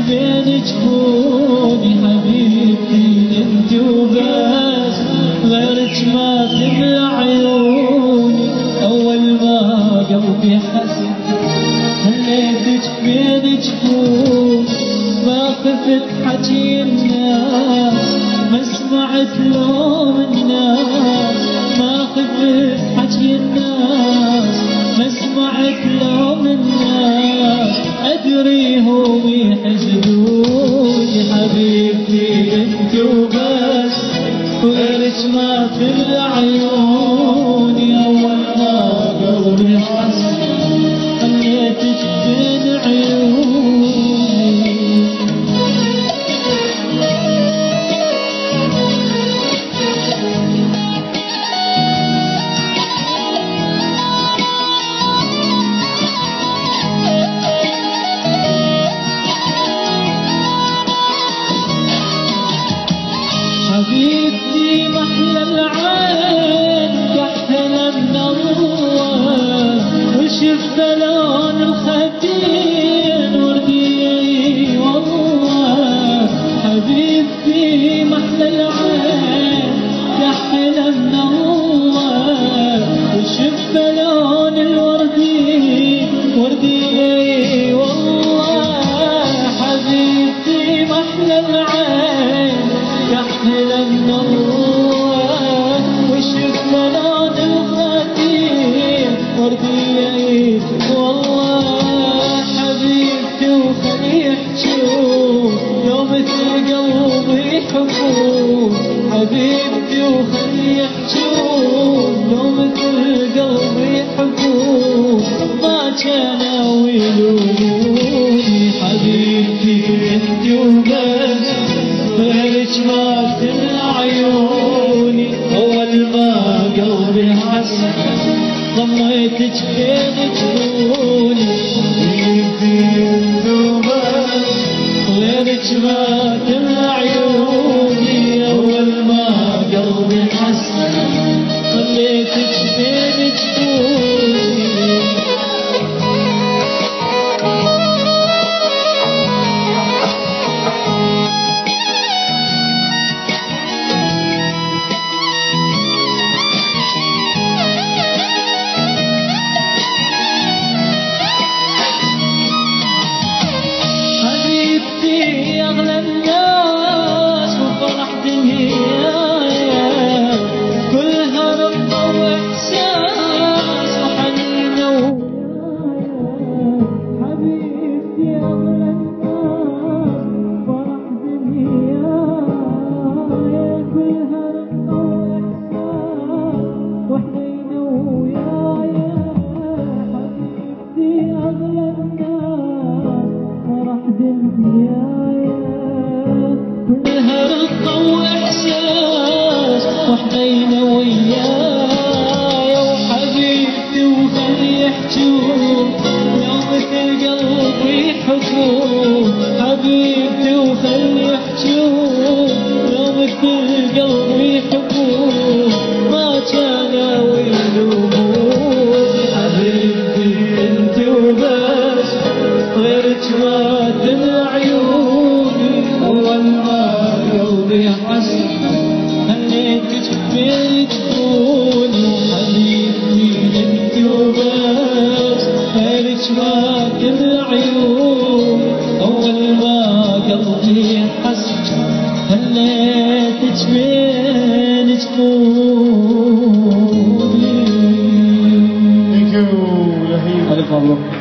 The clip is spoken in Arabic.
بين جفوني حبيبتي انت وبس، غيرك ما تملى عيوني. اول ما قلبي حسن خليتك بين جفوني، ما خفت حكي الناس، ما سمعت لوم الناس، ما خفت حكي الناس، ما سمعت لوم الناس. ادريهم يحسدوني حبيبتي انت وبس، وغيرك ما تملى عيوني. اول ما قلبي حسن خليتك بين عيوني. حبيبتي محلى العين كحلى منور، وشفت لون الخدين وردي والله. حبيبتي محلى العين كحلى منور، وشفت لون الوردي وردي والله. حبيبتي محلى العين كحلى منور، وشفت لون الخدين وردي والله. حبيبتي وخلي يحجون يوم مثل قلبي يحبون. حبيبتي وخلي يحجون يوم مثل قلبي يحبون. ما كانوا يلوموني حبيبتي انت وبس، غيرك ما تملى عيوني. اول ما قلبي حسن ضميتك بين جفوني حبيبتي انت وبس، غيرك ما تملى عيوني. اول ما قلبي حسن خليتك بين جفوني. أغلى الناس وفرح دنيايا، كلها رضا وإحساس وحنين حبيبتي أغلى الناس وفرح دنيايا، كلها رضا وإحساس وحنين ويايا. حبيبتي أغلى الناس فرح دنيايا، كلها رضا وإحساس وحنينة ويايا. وحبيبتي وخلي يحجون يوم مثل قلبي يحبون. حبيبتي وخلي يحجون يوم مثل قلبي يحبون. ما كانوا يلوموني حبيبتي انت وبس، غيرك ما تملى عيوني. اول ما قلبي حسن خليتك بين جفوني حبيبتي انت وبس، غيرك ما تملى عيوني. اول ما قلبي حسن خليتك بين جفوني. Thank you. ألف مبروك.